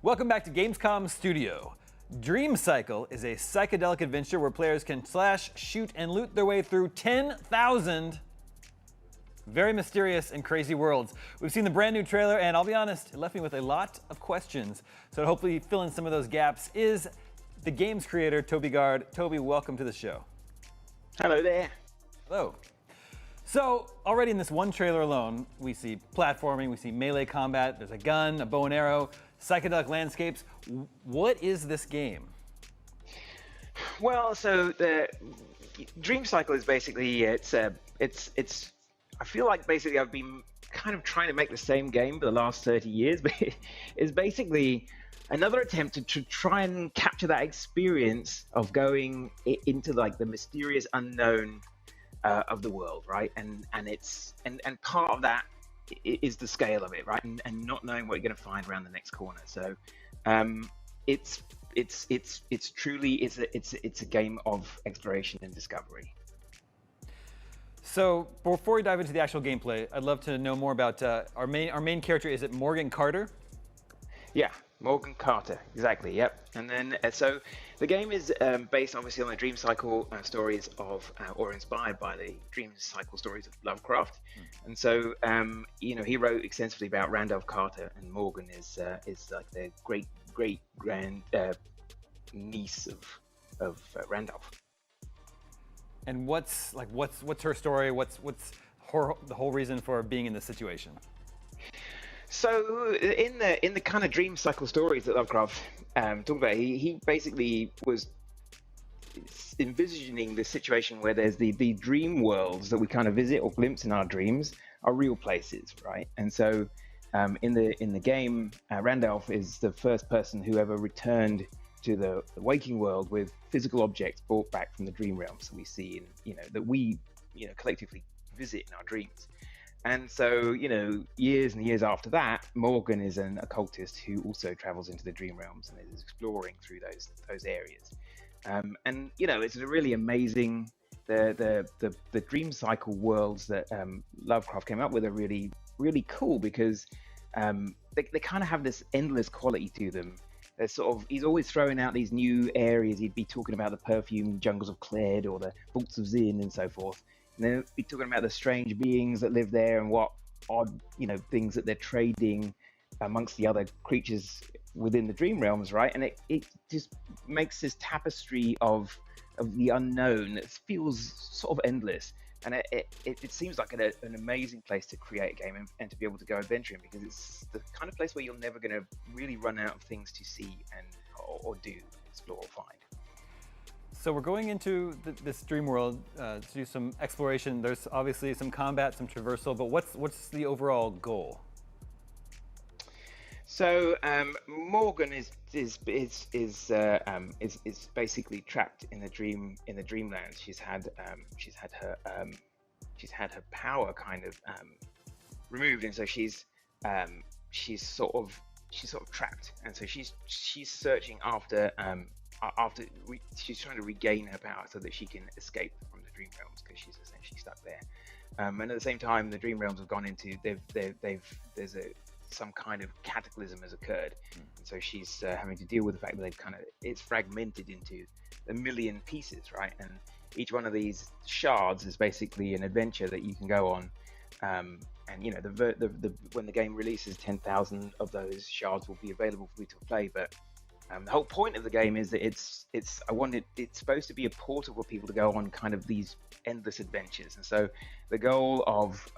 Welcome back to Gamescom Studio. Dream Cycle is a psychedelic adventure where players can slash, shoot, and loot their way through 10,000 very mysterious and crazy worlds. We've seen the brand new trailer, and I'll be honest, it left me with a lot of questions. So to hopefully fill in some of those gaps is the game's creator, Toby Gard. Toby, welcome to the show. Hello there. Hello. So already in this one trailer alone, we see platforming, we see melee combat, there's a gun, a bow and arrow, psychedelic landscapes. What is this game? Well, so the Dream Cycle is basically it's I feel like basically I've been kind of trying to make the same game for the last 30 years, but it's basically another attempt to try and capture that experience of going into like the mysterious unknown of the world, right? And part of that is the scale of it, right? And not knowing what you're going to find around the next corner. So it's truly a game of exploration and discovery. So before we dive into the actual gameplay, I'd love to know more about our main character. Is it Morgan Carter? Yeah, Morgan Carter, exactly. Yep. And then so the game is based obviously on the Dream Cycle stories of, or inspired by the Dream Cycle stories of Lara Croft. And so he wrote extensively about Randolph Carter, and Morgan is like the great grand niece of Randolph. And what's her story? What's the whole reason for being in this situation? So in the kind of Dream Cycle stories that Lovecraft talked about, he basically was envisioning the situation where there's the dream worlds that we kind of visit or glimpse in our dreams are real places, right? And so in the game, Randolph is the first person who ever returned to the waking world with physical objects brought back from the dream realms that we see that we collectively visit in our dreams. And so, years and years after that, Morgan is an occultist who also travels into the dream realms and is exploring through those areas. And it's a really amazing. The Dream Cycle worlds that Lovecraft came up with are really, really cool because they kind of have this endless quality to them. They're he's always throwing out these new areas. He'd be talking about the perfumed jungles of Cled or the vaults of Zin and so forth. And then be talking about the strange beings that live there and what odd, things that they're trading amongst the other creatures within the dream realms, right? And it just makes this tapestry of the unknown that feels sort of endless. And it seems like an amazing place to create a game and to be able to go adventuring, because it's the kind of place where you're never going to really run out of things to see or do, explore or find. So we're going into this dream world to do some exploration. There's obviously some combat, some traversal, but what's the overall goal? So Morgan is basically trapped in the dreamlands. She's had her power kind of removed, and so she's sort of trapped, and so she's searching after she's trying to regain her power so that she can escape from the dream realms, because she's essentially stuck there. And at the same time, the dream realms have gone into some kind of cataclysm has occurred, and so she's having to deal with the fact that it's fragmented into a million pieces, right? And each one of these shards is basically an adventure that you can go on. And when the game releases, 10,000 of those shards will be available for you to play. But the whole point of the game is that it's supposed to be a portal for people to go on kind of these endless adventures. And so the goal of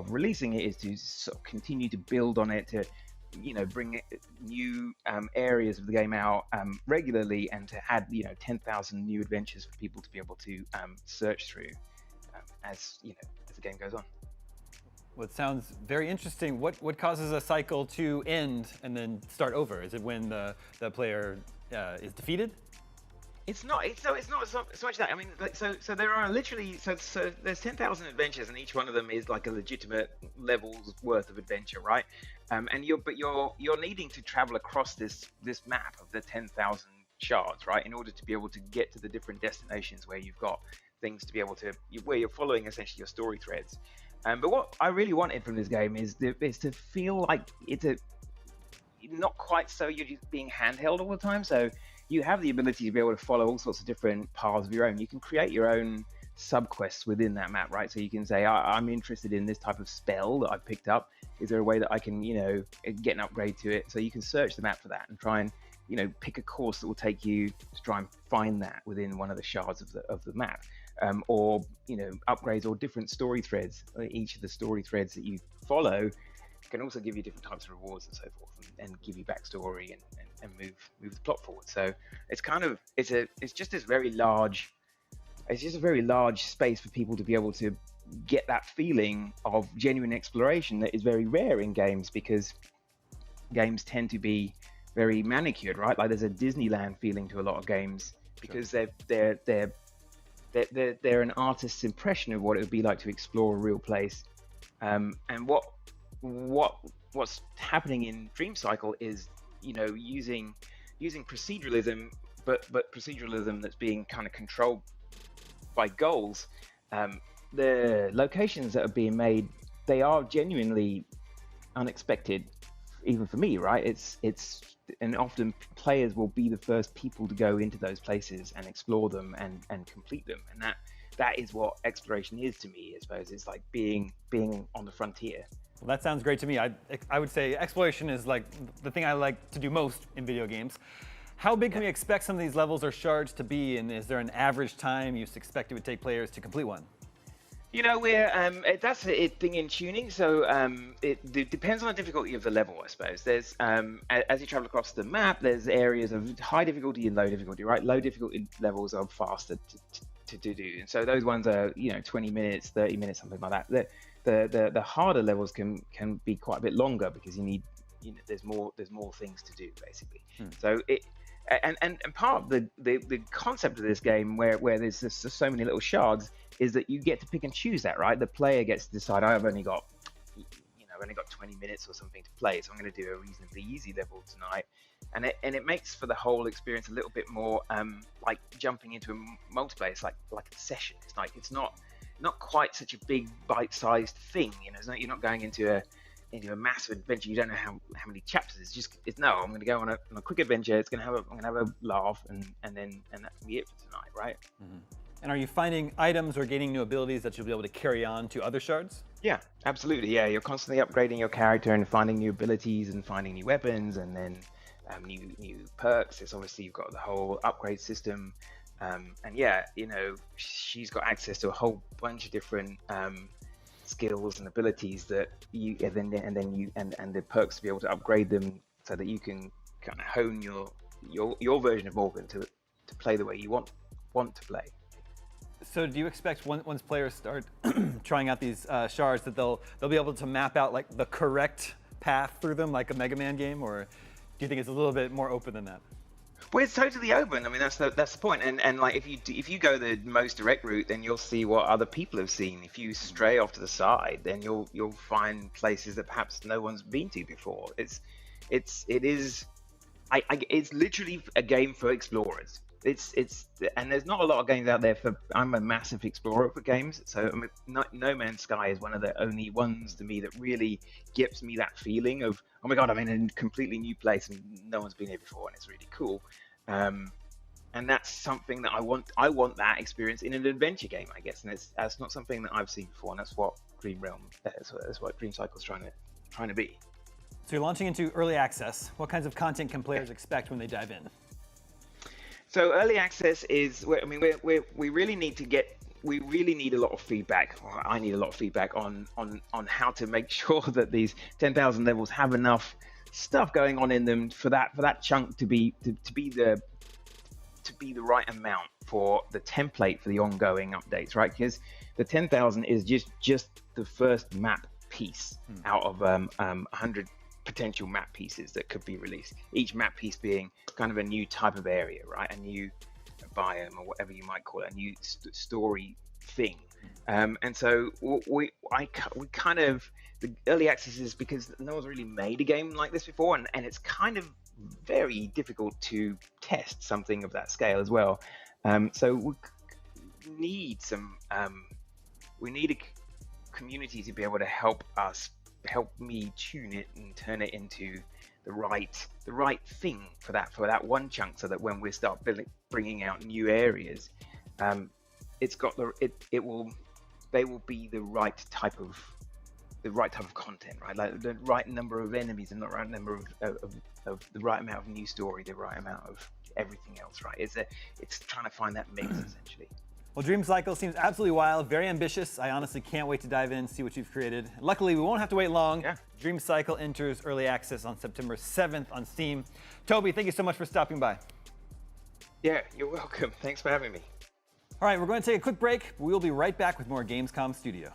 releasing it is to sort of continue to build on it, to bring new areas of the game out regularly, and to add 10,000 new adventures for people to be able to search through as the game goes on. Well, it sounds very interesting. What causes a cycle to end and then start over? Is it when the player is defeated? It's not so much that. I mean, so there are literally so there's 10,000 adventures, and each one of them is like a legitimate level's worth of adventure, right? And you're needing to travel across this map of the 10,000 shards, right, in order to be able to get to the different destinations where you've got things to be able to where you're following essentially your story threads. But what I really wanted from this game is to feel like not quite so you're just being handheld all the time. So you have the ability to be able to follow all sorts of different paths of your own. You can create your own subquests within that map, right? So you can say, I'm interested in this type of spell that I've picked up. Is there a way that I can, get an upgrade to it? So you can search the map for that and try and, pick a course that will take you to try and find that within one of the shards of the map. Or upgrades or different story threads. Each of the story threads that you follow can also give you different types of rewards and so forth, and give you backstory and move the plot forward. So it's just a very large space for people to be able to get that feeling of genuine exploration that is very rare in games, because games tend to be very manicured, right? Like there's a Disneyland feeling to a lot of games, because they're an artist's impression of what it would be like to explore a real place. And what's happening in Dream Cycle is, using proceduralism, but proceduralism that's being kind of controlled by goals. The locations that are being made, they are genuinely unexpected, even for me, right? And often players will be the first people to go into those places and explore them and complete them. And that is what exploration is to me, I suppose. It's like being on the frontier. Well, that sounds great to me. I would say exploration is like the thing I like to do most in video games. How big can we expect some of these levels or shards to be, and is there an average time you expect it would take players to complete one? That's a thing in tuning. So it depends on the difficulty of the level, I suppose. There's as you travel across the map, there's areas of high difficulty and low difficulty, right? Low difficulty levels are faster to do, and so those ones are 20 minutes, 30 minutes, something like that. The harder levels can be quite a bit longer, because you need there's more things to do, basically. So and part of the concept of this game, where there's just so many little shards, is that you get to pick and choose that, right? The player gets to decide, I've only got 20 minutes or something to play, so I'm going to do a reasonably easy level tonight. And it makes for the whole experience a little bit more like jumping into a multiplayer. It's like a session. It's like, it's not quite such a big bite-sized thing, you're not going into a massive adventure. You don't know how many chapters. I'm going to go on a quick adventure. I'm going to have a laugh, and that's going to be it for tonight, right? Mm-hmm. And are you finding items or gaining new abilities that you'll be able to carry on to other shards? Yeah, absolutely. Yeah, you're constantly upgrading your character and finding new abilities and finding new weapons, and then new perks. It's obviously, you've got the whole upgrade system, and she's got access to a whole bunch of different skills and abilities that you and the perks to be able to upgrade them, so that you can kind of hone your version of Morgan to play the way you want to play. So do you expect once players start trying out these shards that they'll be able to map out like the correct path through them, like a Mega Man game, or do you think it's a little bit more open than that? Well, it's totally open. I mean, that's the point. And like, if you go the most direct route, then you'll see what other people have seen. If you stray off to the side, then you'll find places that perhaps no one's been to before. It's literally a game for explorers. And there's not a lot of games out there I'm a massive explorer for games, so No Man's Sky is one of the only ones to me that really gives me that feeling of, oh my god, I'm in a completely new place and no one's been here before, and it's really cool. And that's something that I want that experience in an adventure game, I guess, and that's not something that I've seen before, and that's what that's what Dream Cycle's trying to be. So you're launching into early access. What kinds of content can players expect when they dive in? So early access is, we really need a lot of feedback. Or I need a lot of feedback on how to make sure that these 10,000 levels have enough stuff going on in them for that chunk to be the right amount for the template for the ongoing updates, right? Because the 10,000 is just the first map piece out of 100 potential map pieces that could be released. Each map piece being kind of a new type of area, right? A new biome, or whatever you might call it, a new story thing. And so we kind of, the early access is because no one's really made a game like this before, and it's kind of very difficult to test something of that scale as well. So we need a community to be able to help me tune it and turn it into the right thing for that one chunk, so that when we start bringing out new areas, it's got they will be the right type of content, right? Like the right number of enemies and the right number of the right amount of new story, the right amount of everything else, right? It's trying to find that mix essentially. Well, Dream Cycle seems absolutely wild, very ambitious. I honestly can't wait to dive in and see what you've created. Luckily, we won't have to wait long. Yeah. Dream Cycle enters early access on September 7th on Steam. Toby, thank you so much for stopping by. Yeah, you're welcome. Thanks for having me. All right, we're going to take a quick break, but we'll be right back with more Gamescom Studio.